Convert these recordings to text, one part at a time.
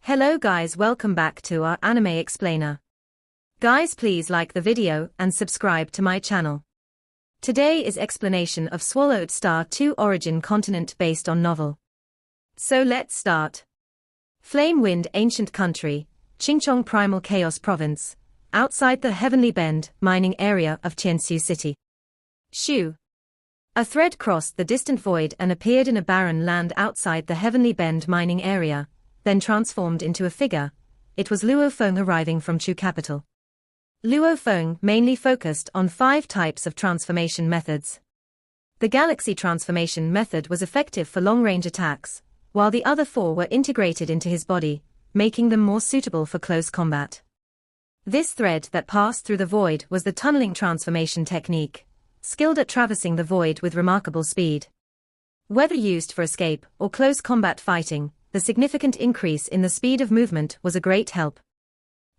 Hello guys, welcome back to our anime explainer. Guys, please like the video and subscribe to my channel. Today is explanation of Swallowed Star 2 origin continent based on novel. So let's start. Flame Wind Ancient Country, Qingchong Primal Chaos Province, outside the Heavenly Bend mining area of Tiansu City. Shu. A thread crossed the distant void and appeared in a barren land outside the Heavenly Bend mining area, then transformed into a figure. It was Luo Feng arriving from Chu capital. Luo Feng mainly focused on 5 types of transformation methods. The Galaxy transformation method was effective for long-range attacks, while the other 4 were integrated into his body, making them more suitable for close combat. This thread that passed through the void was the tunneling transformation technique, skilled at traversing the void with remarkable speed. Whether used for escape or close combat fighting, the significant increase in the speed of movement was a great help.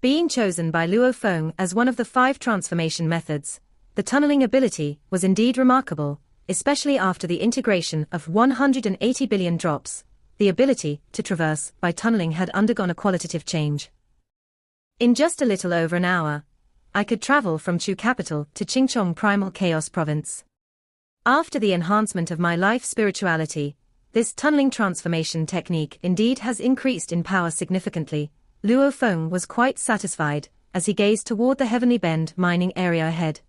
Being chosen by Luo Feng as one of the 5 transformation methods, the tunneling ability was indeed remarkable, especially after the integration of 180 billion drops. The ability to traverse by tunneling had undergone a qualitative change. In just a little over an hour, I could travel from Chu capital to Qingchong Primal Chaos Province. After the enhancement of my life spirituality, this tunneling transformation technique indeed has increased in power significantly. Luo Feng was quite satisfied as he gazed toward the Heavenly Bend mining area ahead.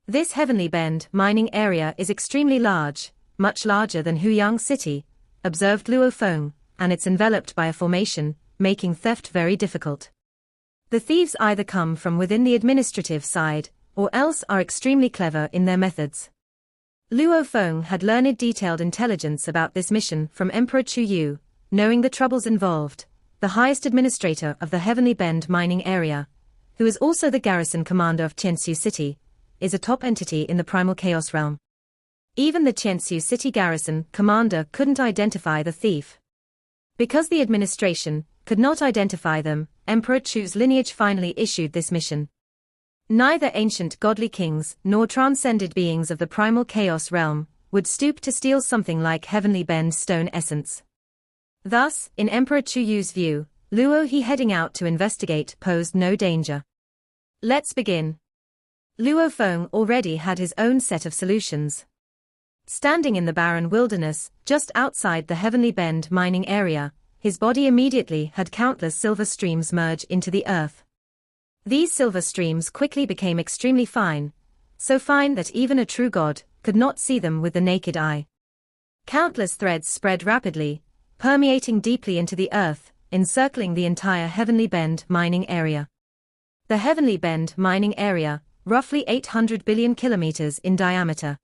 This Heavenly Bend mining area is extremely large, much larger than Huyang City, observed Luo Feng, and it's enveloped by a formation, making theft very difficult. The thieves either come from within the administrative side, or else are extremely clever in their methods. Luo Feng had learned detailed intelligence about this mission from Emperor Chu, knowing the troubles involved. The highest administrator of the Heavenly Bend mining area, who is also the garrison commander of Tiansu City, is a top entity in the Primal Chaos realm. Even the Tiansu City garrison commander couldn't identify the thief. Because the administration could not identify them, Emperor Chu's lineage finally issued this mission. Neither ancient godly kings nor transcended beings of the Primal Chaos realm would stoop to steal something like Heavenly Bend stone essence. Thus, in Emperor Chu's view, Luo he heading out to investigate posed no danger. Let's begin. Luo Feng already had his own set of solutions. Standing in the barren wilderness, just outside the Heavenly Bend mining area, his body immediately had countless silver streams merge into the earth. These silver streams quickly became extremely fine, so fine that even a true god could not see them with the naked eye. Countless threads spread rapidly, permeating deeply into the earth, encircling the entire Heavenly Bend mining area. The Heavenly Bend mining area, roughly 800 billion kilometers in diameter.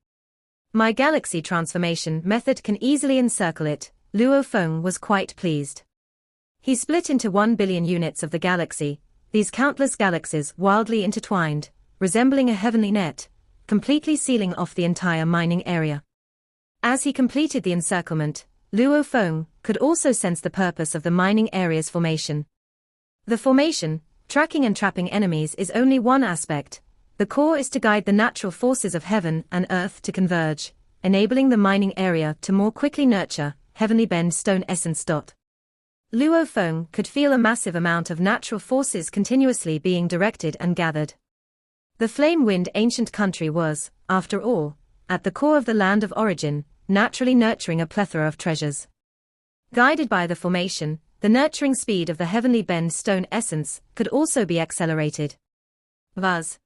My Galaxy transformation method can easily encircle it. Luo Feng was quite pleased. He split into 1 billion units of the galaxy, these countless galaxies wildly intertwined, resembling a heavenly net, completely sealing off the entire mining area. As he completed the encirclement, Luo Feng could also sense the purpose of the mining area's formation. The formation, tracking and trapping enemies, is only one aspect. The core is to guide the natural forces of heaven and earth to converge, enabling the mining area to more quickly nurture Heavenly Bend stone essence. Luo Feng could feel a massive amount of natural forces continuously being directed and gathered. The Flame Wind Ancient Country was, after all, at the core of the land of origin, naturally nurturing a plethora of treasures. Guided by the formation, the nurturing speed of the Heavenly Bend stone essence could also be accelerated. Buzz.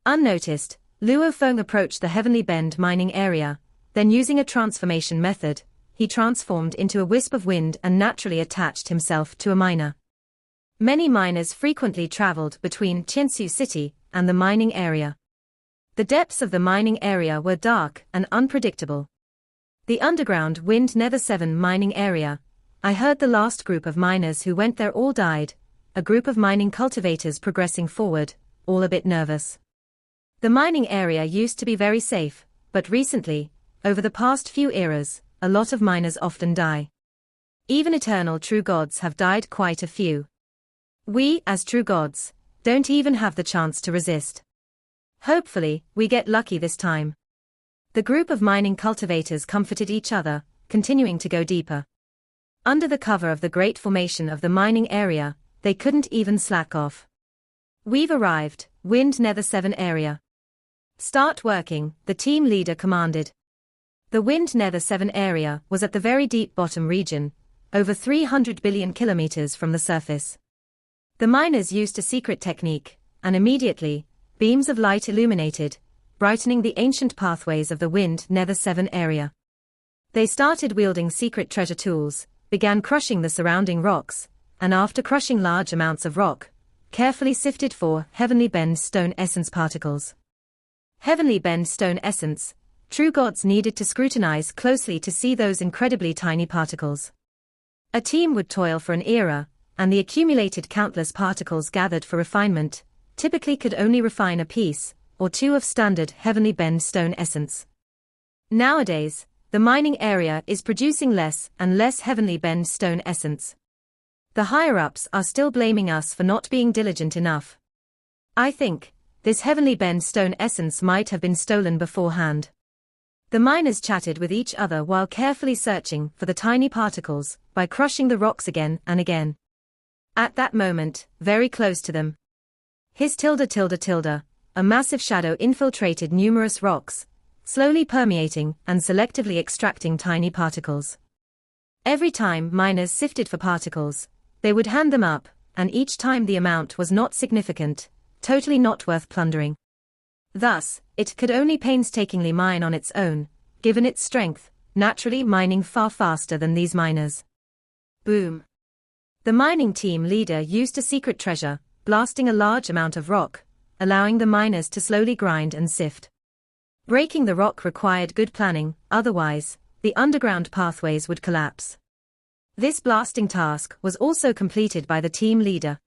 Unnoticed, Luo Feng approached the Heavenly Bend mining area, then using a transformation method, he transformed into a wisp of wind and naturally attached himself to a miner. Many miners frequently traveled between Tiansu City and the mining area. The depths of the mining area were dark and unpredictable. The underground Wind Nether 7 mining area, I heard the last group of miners who went there all died, a group of mining cultivators progressing forward, all a bit nervous. The mining area used to be very safe, but recently, over the past few eras, a lot of miners often die. Even eternal true gods have died quite a few. We, as true gods, don't even have the chance to resist. Hopefully, we get lucky this time. The group of mining cultivators comforted each other, continuing to go deeper. Under the cover of the great formation of the mining area, they couldn't even slack off. "We've arrived, Wind Nether 7 area. Start working," the team leader commanded. The Wind Nether 7 area was at the very deep bottom region, over 300 billion kilometers from the surface. The miners used a secret technique, and immediately, beams of light illuminated, brightening the ancient pathways of the Wind Nether 7 area. They started wielding secret treasure tools, began crushing the surrounding rocks, and after crushing large amounts of rock, carefully sifted for heavenly bend stone essence particles. Heavenly bend stone essence, true gods needed to scrutinize closely to see those incredibly tiny particles. A team would toil for an era, and the accumulated countless particles gathered for refinement, typically could only refine a piece or two of standard heavenly bend stone essence. Nowadays, the mining area is producing less and less heavenly bend stone essence. The higher-ups are still blaming us for not being diligent enough. I think this heavenly bend stone essence might have been stolen beforehand. The miners chatted with each other while carefully searching for the tiny particles by crushing the rocks again and again. At that moment, very close to them, a massive shadow infiltrated numerous rocks, slowly permeating and selectively extracting tiny particles. Every time miners sifted for particles, they would hand them up, and each time the amount was not significant, totally not worth plundering. Thus, it could only painstakingly mine on its own, given its strength, naturally mining far faster than these miners. Boom. The mining team leader used a secret treasure, blasting a large amount of rock, allowing the miners to slowly grind and sift. Breaking the rock required good planning, otherwise, the underground pathways would collapse. This blasting task was also completed by the team leader.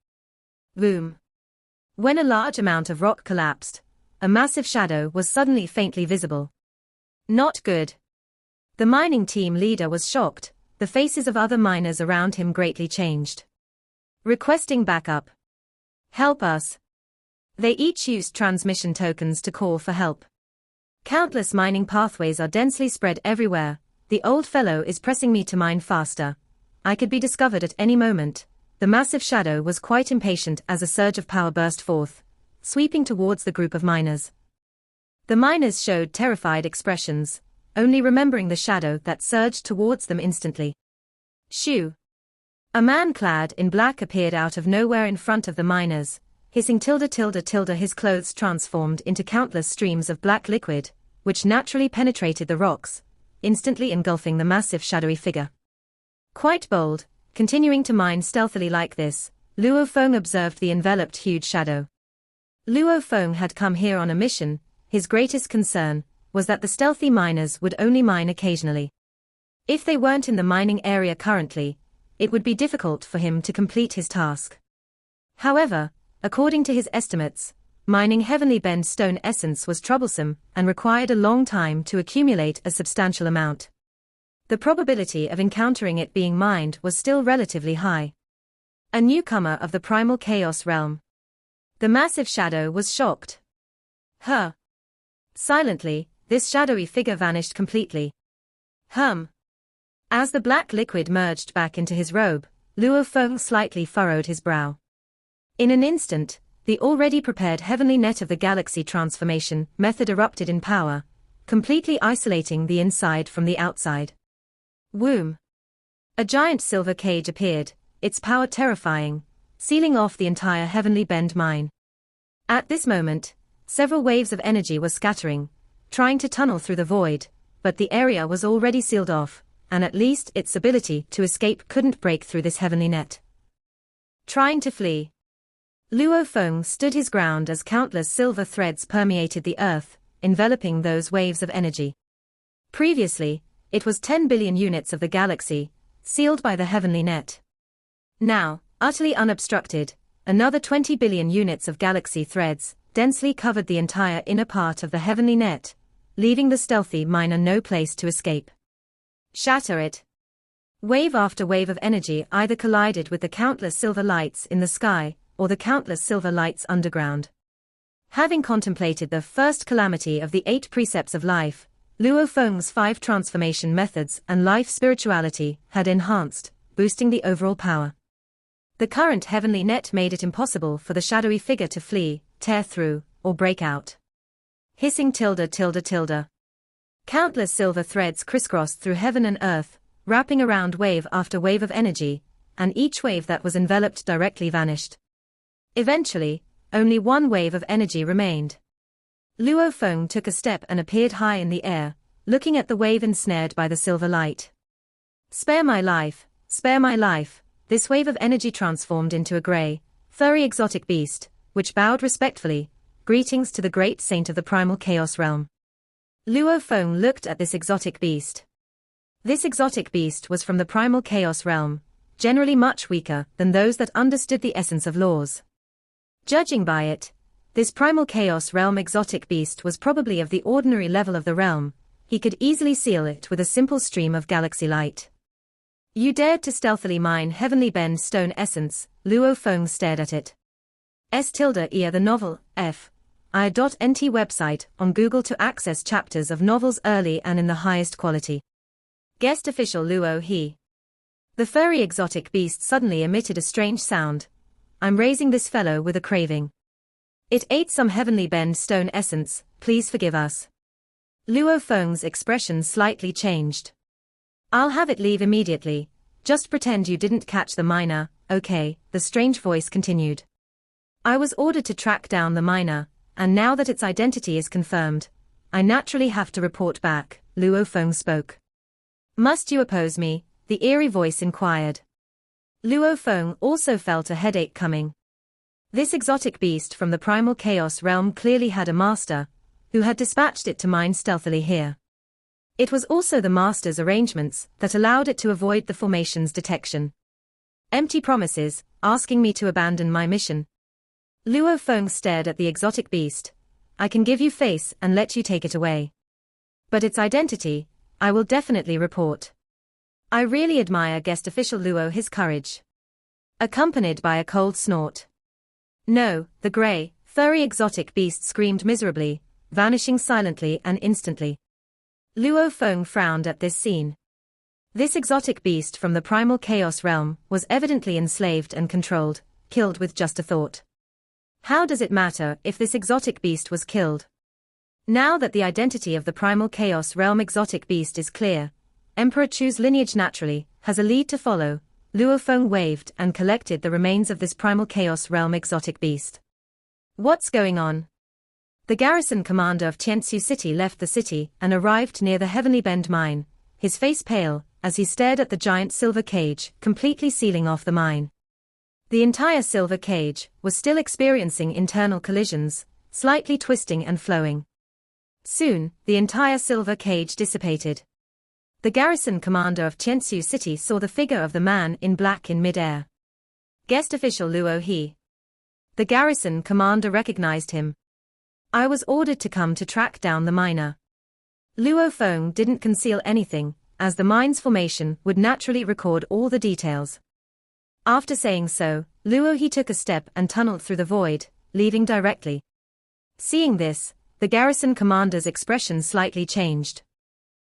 Boom. When a large amount of rock collapsed, a massive shadow was suddenly faintly visible. Not good. The mining team leader was shocked, the faces of other miners around him greatly changed. Requesting backup. Help us. They each used transmission tokens to call for help. Countless mining pathways are densely spread everywhere. The old fellow is pressing me to mine faster. I could be discovered at any moment. The massive shadow was quite impatient as a surge of power burst forth, sweeping towards the group of miners. The miners showed terrified expressions, only remembering the shadow that surged towards them instantly. Shoo! A man clad in black appeared out of nowhere in front of the miners, hissing his clothes transformed into countless streams of black liquid, which naturally penetrated the rocks, instantly engulfing the massive shadowy figure. Quite bold, continuing to mine stealthily like this, Luo Feng observed the enveloped huge shadow. Luo Feng had come here on a mission. His greatest concern was that the stealthy miners would only mine occasionally. If they weren't in the mining area currently, it would be difficult for him to complete his task. However, according to his estimates, mining heavenly bend stone essence was troublesome and required a long time to accumulate a substantial amount. The probability of encountering it being mined was still relatively high. A newcomer of the primal chaos realm. The massive shadow was shocked. Huh. Silently, this shadowy figure vanished completely. As the black liquid merged back into his robe, Luo Feng slightly furrowed his brow. In an instant, the already prepared heavenly net of the galaxy transformation method erupted in power, completely isolating the inside from the outside. Womb. A giant silver cage appeared, its power terrifying, sealing off the entire heavenly bend mine. At this moment, several waves of energy were scattering, trying to tunnel through the void, but the area was already sealed off, and at least its ability to escape couldn't break through this heavenly net. Trying to flee. Luo Feng stood his ground as countless silver threads permeated the earth, enveloping those waves of energy. Previously, it was 10 billion units of the galaxy, sealed by the heavenly net. Now, utterly unobstructed, another 20 billion units of galaxy threads densely covered the entire inner part of the heavenly net, leaving the stealthy miner no place to escape. Shatter it. Wave after wave of energy either collided with the countless silver lights in the sky, or the countless silver lights underground. Having contemplated the first calamity of the 8 precepts of life, Luo Feng's 5 transformation methods and life spirituality had enhanced, boosting the overall power. The current heavenly net made it impossible for the shadowy figure to flee, tear through, or break out. Hissing tilde tilde tilde. Countless silver threads crisscrossed through heaven and earth, wrapping around wave after wave of energy, and each wave that was enveloped directly vanished. Eventually, only one wave of energy remained. Luo Feng took a step and appeared high in the air, looking at the wave ensnared by the silver light. Spare my life, spare my life. This wave of energy transformed into a grey, furry exotic beast, which bowed respectfully, greetings to the great saint of the primal chaos realm. Luo Feng looked at this exotic beast. This exotic beast was from the primal chaos realm, generally much weaker than those that understood the essence of laws. Judging by it, this primal chaos realm exotic beast was probably of the ordinary level of the realm. He could easily seal it with a simple stream of galaxy light. You dared to stealthily mine heavenly bend stone essence, Luo Feng stared at it. S tilde the novel, F.I.nt website on Google to access chapters of novels early and in the highest quality. Guest official Luo He. The furry exotic beast suddenly emitted a strange sound. I'm raising this fellow with a craving. It ate some heavenly bend stone essence, please forgive us. Luo Feng's expression slightly changed. I'll have it leave immediately. Just pretend you didn't catch the miner, okay, the strange voice continued. I was ordered to track down the miner, and now that its identity is confirmed, I naturally have to report back, Luo Feng spoke. Must you oppose me? The eerie voice inquired. Luo Feng also felt a headache coming. This exotic beast from the primal chaos realm clearly had a master, who had dispatched it to mine stealthily here. It was also the master's arrangements that allowed it to avoid the formation's detection. Empty promises, asking me to abandon my mission. Luo Feng stared at the exotic beast. I can give you face and let you take it away. But its identity, I will definitely report. I really admire guest official Luo his courage. Accompanied by a cold snort. No, the grey, furry exotic beast screamed miserably, vanishing silently and instantly. Luo Feng frowned at this scene. This exotic beast from the primal chaos realm was evidently enslaved and controlled, killed with just a thought. How does it matter if this exotic beast was killed? Now that the identity of the primal chaos realm exotic beast is clear, Emperor Chu's lineage naturally has a lead to follow. Luo Feng waved and collected the remains of this primal chaos realm exotic beast. What's going on? The garrison commander of Tiansu City left the city and arrived near the Heavenly Bend mine, his face pale, as he stared at the giant silver cage, completely sealing off the mine. The entire silver cage was still experiencing internal collisions, slightly twisting and flowing. Soon, the entire silver cage dissipated. The garrison commander of Tiansu City saw the figure of the man in black in mid-air. Guest official Luo He. The garrison commander recognized him. I was ordered to come to track down the miner. Luo Feng didn't conceal anything, as the mine's formation would naturally record all the details. After saying so, Luo He took a step and tunneled through the void, leaving directly. Seeing this, the garrison commander's expression slightly changed.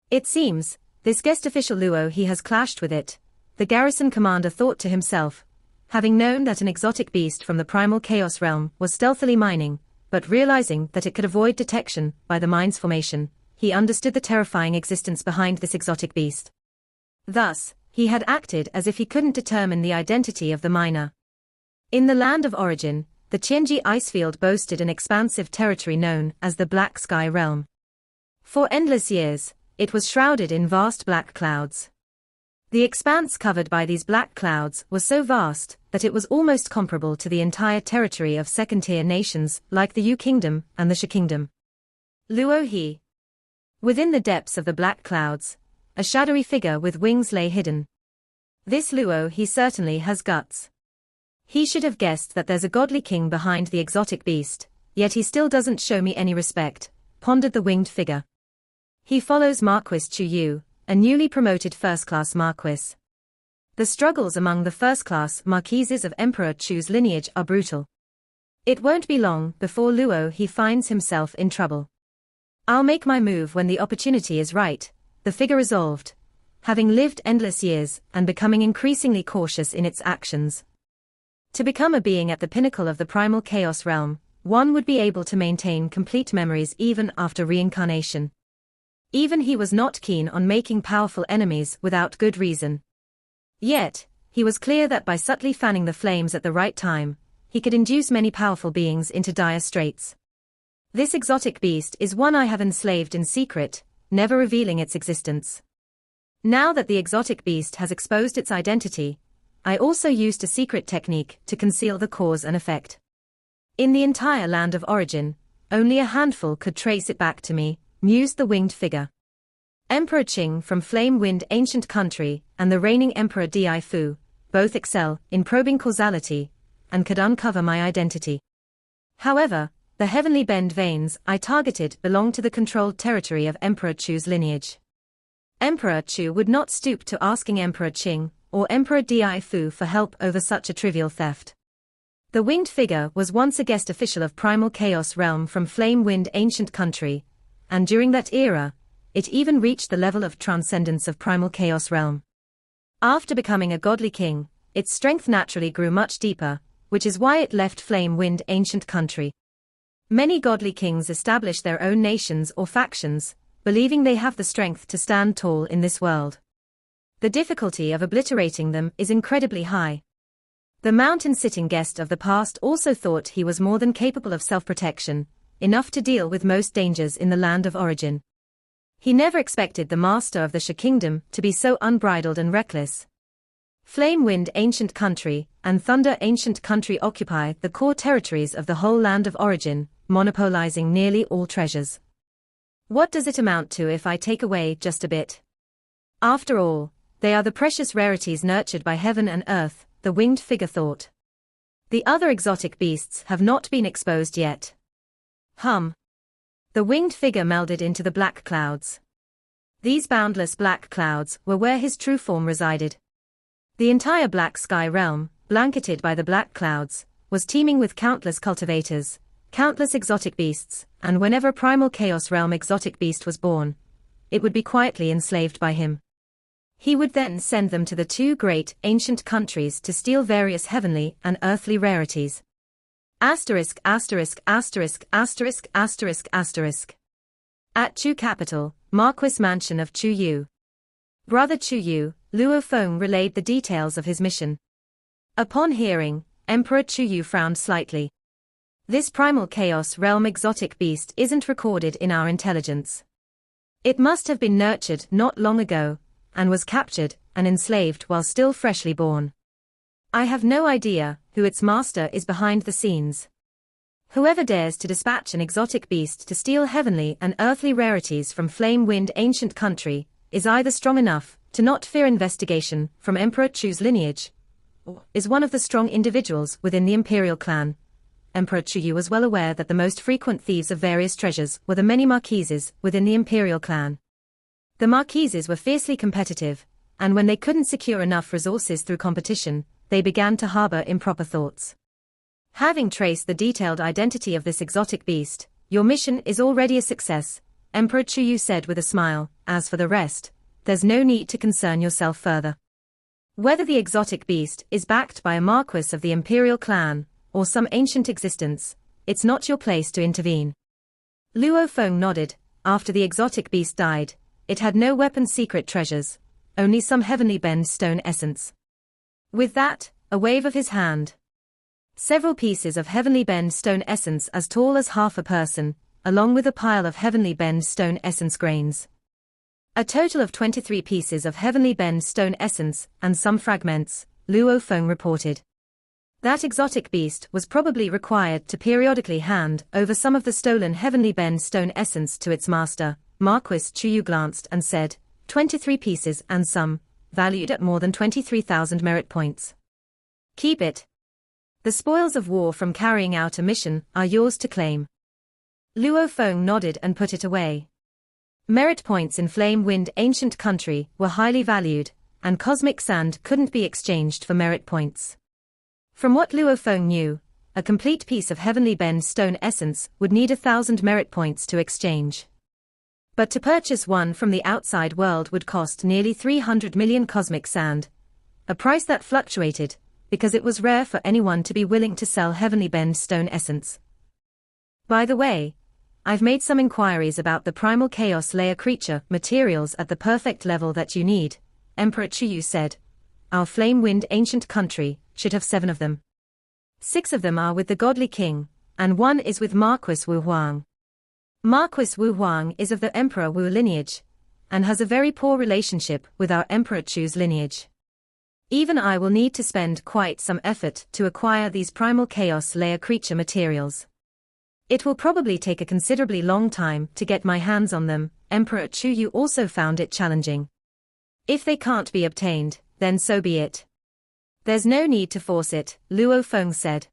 It seems, this guest official Luo He has clashed with it, the garrison commander thought to himself, having known that an exotic beast from the primal chaos realm was stealthily mining, but realizing that it could avoid detection by the mine's formation, he understood the terrifying existence behind this exotic beast. Thus, he had acted as if he couldn't determine the identity of the miner. In the land of origin, the Qianji icefield boasted an expansive territory known as the Black Sky Realm. For endless years, it was shrouded in vast black clouds. The expanse covered by these black clouds was so vast that it was almost comparable to the entire territory of second-tier nations like the Yu Kingdom and the Shi Kingdom. Luo He. Within the depths of the black clouds, a shadowy figure with wings lay hidden. This Luo He certainly has guts. He should have guessed that there's a godly king behind the exotic beast, yet he still doesn't show me any respect, pondered the winged figure. He follows Marquis Chu, a newly promoted first-class marquis. The struggles among the first-class marquises of Emperor Chu's lineage are brutal. It won't be long before Luo He finds himself in trouble. I'll make my move when the opportunity is right, the figure resolved, having lived endless years and becoming increasingly cautious in its actions. To become a being at the pinnacle of the primal chaos realm, one would be able to maintain complete memories even after reincarnation. Even he was not keen on making powerful enemies without good reason. Yet, he was clear that by subtly fanning the flames at the right time, he could induce many powerful beings into dire straits. This exotic beast is one I have enslaved in secret, never revealing its existence. Now that the exotic beast has exposed its identity, I also used a secret technique to conceal the cause and effect. In the entire land of origin, only a handful could trace it back to me, mused the winged figure. Emperor Qing from Flame Wind Ancient Country and the reigning Emperor Di Fu both excel in probing causality and could uncover my identity. However, the heavenly bend veins I targeted belonged to the controlled territory of Emperor Chu's lineage. Emperor Chu would not stoop to asking Emperor Qing or Emperor Di Fu for help over such a trivial theft. The winged figure was once a guest official of Primal Chaos Realm from Flame Wind Ancient Country, and during that era, it even reached the level of transcendence of Primal Chaos Realm. After becoming a godly king, its strength naturally grew much deeper, which is why it left Flame Wind Ancient Country. Many godly kings establish their own nations or factions, believing they have the strength to stand tall in this world. The difficulty of obliterating them is incredibly high. The mountain-sitting guest of the past also thought he was more than capable of self-protection, enough to deal with most dangers in the land of origin. He never expected the master of the Sha Kingdom to be so unbridled and reckless. Flame Wind Ancient Country and Thunder Ancient Country occupy the core territories of the whole land of origin, monopolizing nearly all treasures. What does it amount to if I take away just a bit? After all, they are the precious rarities nurtured by heaven and earth, the winged figure thought. The other exotic beasts have not been exposed yet. The winged figure melded into the black clouds. These boundless black clouds were where his true form resided. The entire black sky realm, blanketed by the black clouds, was teeming with countless cultivators, countless exotic beasts, and whenever a primal chaos realm exotic beast was born, it would be quietly enslaved by him. He would then send them to the two great ancient countries to steal various heavenly and earthly rarities. At Chu capital, Marquis Mansion of Chu Yu. Brother Chu Yu, Luo Feng relayed the details of his mission. Upon hearing, Emperor Chu Yu frowned slightly. This primal chaos realm exotic beast isn't recorded in our intelligence. It must have been nurtured not long ago, and was captured and enslaved while still freshly born. I have no idea who its master is behind the scenes. Whoever dares to dispatch an exotic beast to steal heavenly and earthly rarities from Flame Wind Ancient Country is either strong enough to not fear investigation from Emperor Chu's lineage, or is one of the strong individuals within the imperial clan. Emperor Chu was well aware that the most frequent thieves of various treasures were the many marquises within the imperial clan. The marquises were fiercely competitive, and when they couldn't secure enough resources through competition, they began to harbor improper thoughts. Having traced the detailed identity of this exotic beast, your mission is already a success, Emperor Chu said with a smile. As for the rest, there's no need to concern yourself further. Whether the exotic beast is backed by a marquis of the imperial clan, or some ancient existence, it's not your place to intervene. Luo Feng nodded. After the exotic beast died, it had no weapon secret treasures, only some heavenly bend stone essence. With that, a wave of his hand. Several pieces of heavenly bend stone essence as tall as half a person, along with a pile of heavenly bend stone essence grains. A total of 23 pieces of heavenly bend stone essence and some fragments, Luo Feng reported. That exotic beast was probably required to periodically hand over some of the stolen heavenly bend stone essence to its master. Marquis Chu glanced and said, 23 pieces and some, valued at more than 23,000 merit points. Keep it. The spoils of war from carrying out a mission are yours to claim. Luo Feng nodded and put it away. Merit points in Flame Wind Ancient Country were highly valued, and cosmic sand couldn't be exchanged for merit points. From what Luo Feng knew, a complete piece of heavenly bend stone essence would need 1,000 merit points to exchange. But to purchase one from the outside world would cost nearly 300 million cosmic sand, a price that fluctuated, because it was rare for anyone to be willing to sell heavenly bend stone essence. By the way, I've made some inquiries about the primal chaos layer creature materials at the perfect level that you need, Emperor Chu said. Our flame-wind ancient country should have 7 of them. 6 of them are with the godly king, and 1 is with Marquis Wu Huang. Marquis Wu Huang is of the Emperor Wu lineage, and has a very poor relationship with our Emperor Chu's lineage. Even I will need to spend quite some effort to acquire these primal chaos layer creature materials. It will probably take a considerably long time to get my hands on them. Emperor Chu also found it challenging. If they can't be obtained, then so be it. There's no need to force it, Luo Feng said.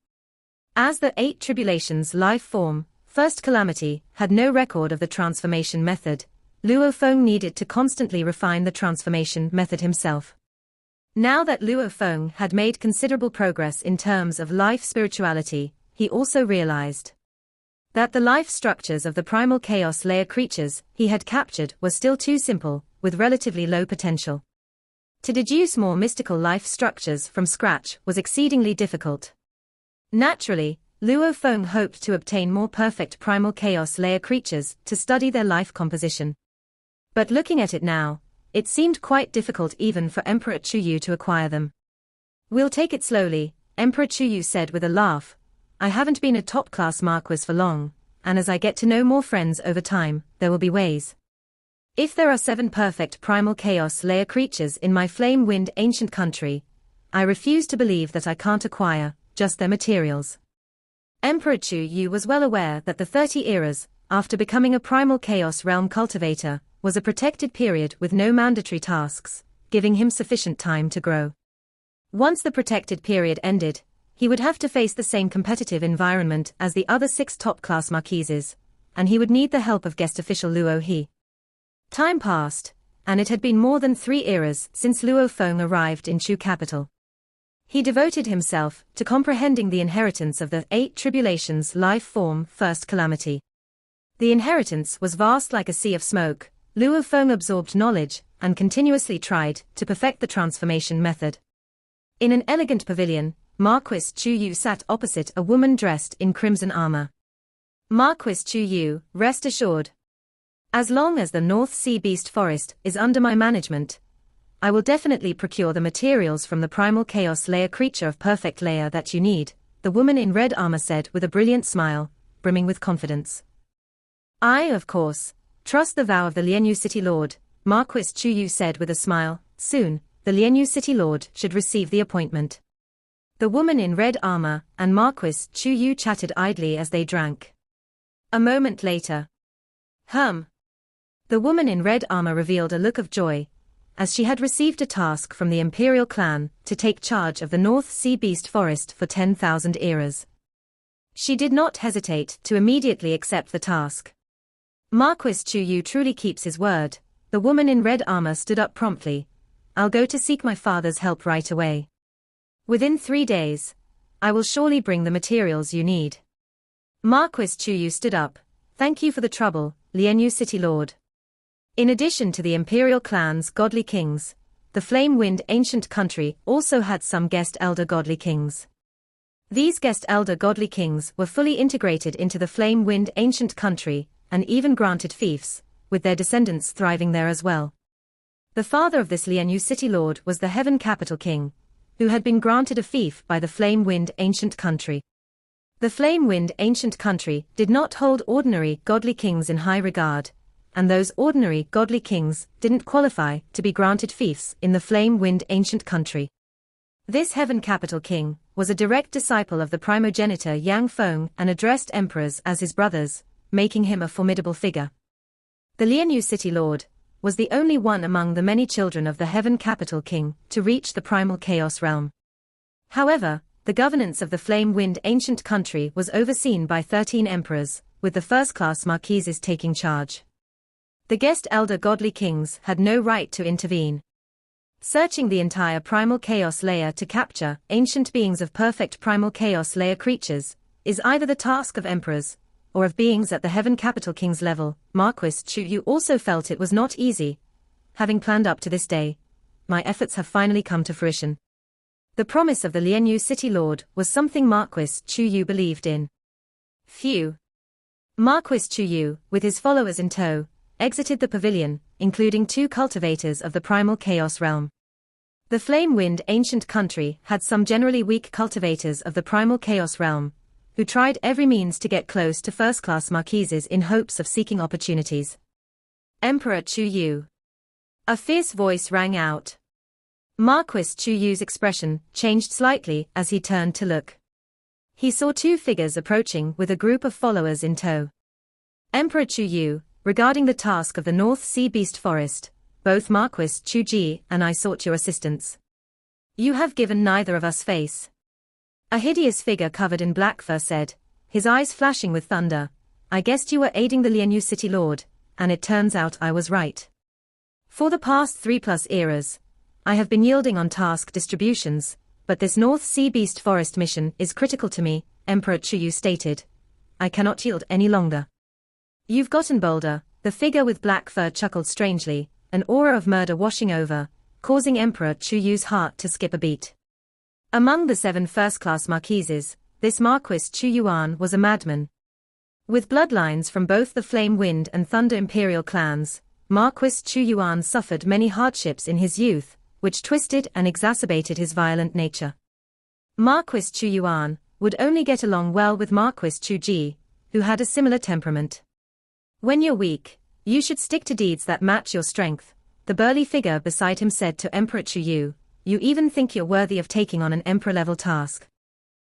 As the 8 tribulations life form, first calamity, had no record of the transformation method, Luo Feng needed to constantly refine the transformation method himself. Now that Luo Feng had made considerable progress in terms of life spirituality, he also realized that the life structures of the primal chaos layer creatures he had captured were still too simple, with relatively low potential. To deduce more mystical life structures from scratch was exceedingly difficult. Naturally, Luo Feng hoped to obtain more perfect primal chaos layer creatures to study their life composition. But looking at it now, it seemed quite difficult even for Emperor Chu to acquire them. We'll take it slowly, Emperor Chu said with a laugh. I haven't been a top-class Marquis for long, and as I get to know more friends over time, there will be ways. If there are 7 perfect primal chaos layer creatures in my flame-wind ancient country, I refuse to believe that I can't acquire just their materials. Emperor Chu was well aware that the 30 eras, after becoming a primal chaos realm cultivator, was a protected period with no mandatory tasks, giving him sufficient time to grow. Once the protected period ended, he would have to face the same competitive environment as the other 6 top-class marquises, and he would need the help of guest official Luo He. Time passed, and it had been more than 3 eras since Luo Feng arrived in Chu capital. He devoted himself to comprehending the inheritance of the 8 tribulations life form first calamity. The inheritance was vast like a sea of smoke. Luo Feng absorbed knowledge and continuously tried to perfect the transformation method. In an elegant pavilion, Marquis Chu sat opposite a woman dressed in crimson armor. Marquis Chu, rest assured. As long as the North Sea Beast Forest is under my management, I will definitely procure the materials from the primal chaos layer creature of perfect layer that you need, the woman in red armor said with a brilliant smile, brimming with confidence. I, of course, trust the vow of the Lianyu City Lord, Marquis Chu said with a smile. Soon, the Lianyu City Lord should receive the appointment. The woman in red armor and Marquis Chu chatted idly as they drank. A moment later. The woman in red armor revealed a look of joy, as she had received a task from the Imperial clan to take charge of the North Sea Beast Forest for 10,000 eras. She did not hesitate to immediately accept the task. Marquis Chu truly keeps his word. The woman in red armor stood up promptly. I'll go to seek my father's help right away. Within 3 days, I will surely bring the materials you need. Marquis Chu stood up. Thank you for the trouble, Lianyu City Lord. In addition to the Imperial clan's godly kings, the Flame-Wind ancient country also had some guest elder godly kings. These guest elder godly kings were fully integrated into the Flame-Wind ancient country, and even granted fiefs, with their descendants thriving there as well. The father of this Lianyu City Lord was the Heaven Capital King, who had been granted a fief by the Flame-Wind ancient country. The Flame-Wind ancient country did not hold ordinary godly kings in high regard, and those ordinary godly kings didn't qualify to be granted fiefs in the Flame-Wind ancient country. This Heaven Capital King was a direct disciple of the primogenitor Yang Feng and addressed emperors as his brothers, making him a formidable figure. The Lianyu City Lord was the only one among the many children of the Heaven Capital King to reach the primal chaos realm. However, the governance of the Flame-Wind ancient country was overseen by 13 emperors, with the first-class marquises taking charge. The guest elder godly kings had no right to intervene. Searching the entire primal chaos layer to capture ancient beings of perfect primal chaos layer creatures is either the task of emperors or of beings at the Heaven Capital King's level, Marquis Chu also felt it was not easy. Having planned up to this day, my efforts have finally come to fruition. The promise of the Lianyu City Lord was something Marquis Chu believed in. Phew. Marquis Chu, with his followers in tow, exited the pavilion, including 2 cultivators of the primal chaos realm. The Flame-Wind ancient country had some generally weak cultivators of the primal chaos realm, who tried every means to get close to first-class marquises in hopes of seeking opportunities. Emperor Chu. A fierce voice rang out. Marquis Chu's expression changed slightly as he turned to look. He saw 2 figures approaching with a group of followers in tow. Emperor Chu, regarding the task of the North Sea Beast Forest, both Marquis Chu and I sought your assistance. You have given neither of us face. A hideous figure covered in black fur said, his eyes flashing with thunder, I guessed you were aiding the Lianyu City Lord, and it turns out I was right. For the past 3+ eras, I have been yielding on task distributions, but this North Sea Beast Forest mission is critical to me, Emperor Chu stated. I cannot yield any longer. You've gotten bolder, the figure with black fur chuckled strangely, an aura of murder washing over, causing Emperor Chu's heart to skip a beat. Among the 7 first-class marquises, this Marquis Chu was a madman. With bloodlines from both the Flame Wind and Thunder Imperial clans, Marquis Chu suffered many hardships in his youth, which twisted and exacerbated his violent nature. Marquis Chu would only get along well with Marquis Chu, who had a similar temperament. When you're weak, you should stick to deeds that match your strength, the burly figure beside him said to Emperor Chu. You even think you're worthy of taking on an emperor-level task.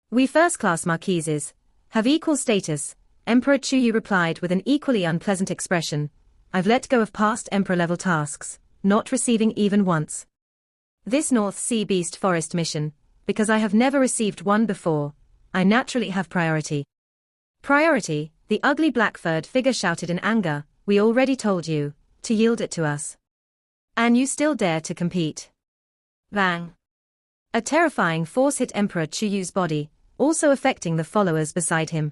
We first-class marquises have equal status, Emperor Chu replied with an equally unpleasant expression. I've let go of past emperor-level tasks, not receiving even once. This North Sea Beast Forest mission, because I have never received one before, I naturally have priority. Priority, the ugly black-furred figure shouted in anger, we already told you to yield it to us. And you still dare to compete. Bang. A terrifying force hit Emperor Chu's body, also affecting the followers beside him.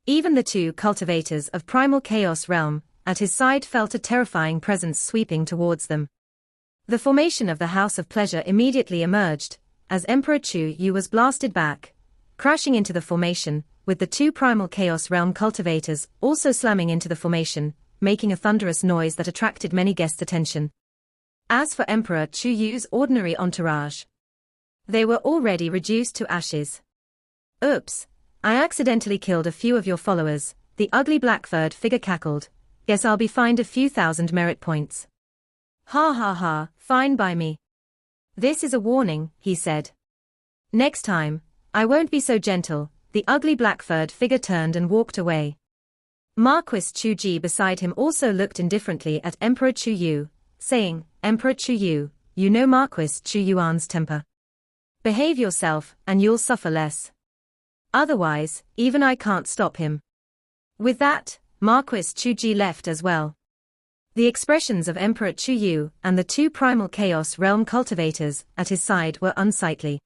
Even the 2 cultivators of primal chaos realm at his side felt a terrifying presence sweeping towards them. The formation of the House of Pleasure immediately emerged, as Emperor Chu was blasted back, crashing into the formation, with the 2 primal chaos realm cultivators also slamming into the formation, making a thunderous noise that attracted many guests' attention. As for Emperor Chu's ordinary entourage, they were already reduced to ashes. Oops, I accidentally killed a few of your followers, the ugly black-furred figure cackled. Guess I'll be fined a few thousand merit points. Ha ha ha, fine by me. This is a warning, he said. Next time, I won't be so gentle, the ugly black-furred figure turned and walked away. Marquis Chu beside him also looked indifferently at Emperor Chu, saying, Emperor Chu, you know Marquis Chu's temper. Behave yourself, and you'll suffer less. Otherwise, even I can't stop him. With that, Marquis Chu left as well. The expressions of Emperor Chu and the 2 primal chaos realm cultivators at his side were unsightly.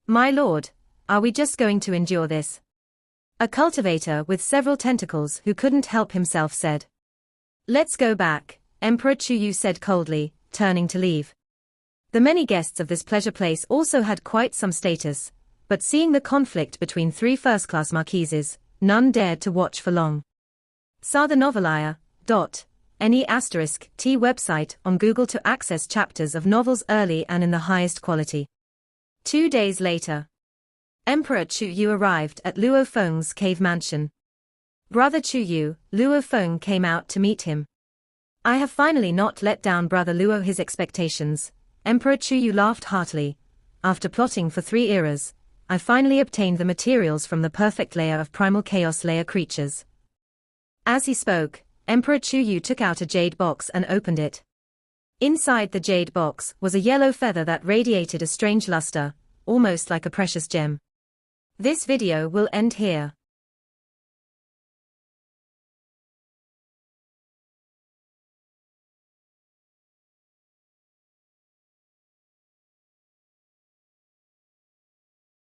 My lord, are we just going to endure this? A cultivator with several tentacles who couldn't help himself said. Let's go back, Emperor Chu said coldly, turning to leave. The many guests of this pleasure place also had quite some status, but seeing the conflict between 3 first-class marquises, none dared to watch for long. Saw the novelia.ne*t website on Google to access chapters of novels early and in the highest quality. 2 days later, Emperor Chu arrived at Luo Feng's cave mansion. Brother Chu, Luo Feng came out to meet him. I have finally not let down Brother Luo his expectations, Emperor Chu laughed heartily. After plotting for 3 eras, I finally obtained the materials from the perfect layer of primal chaos layer creatures. As he spoke, Emperor Chu took out a jade box and opened it. Inside the jade box was a yellow feather that radiated a strange luster, almost like a precious gem. This video will end here.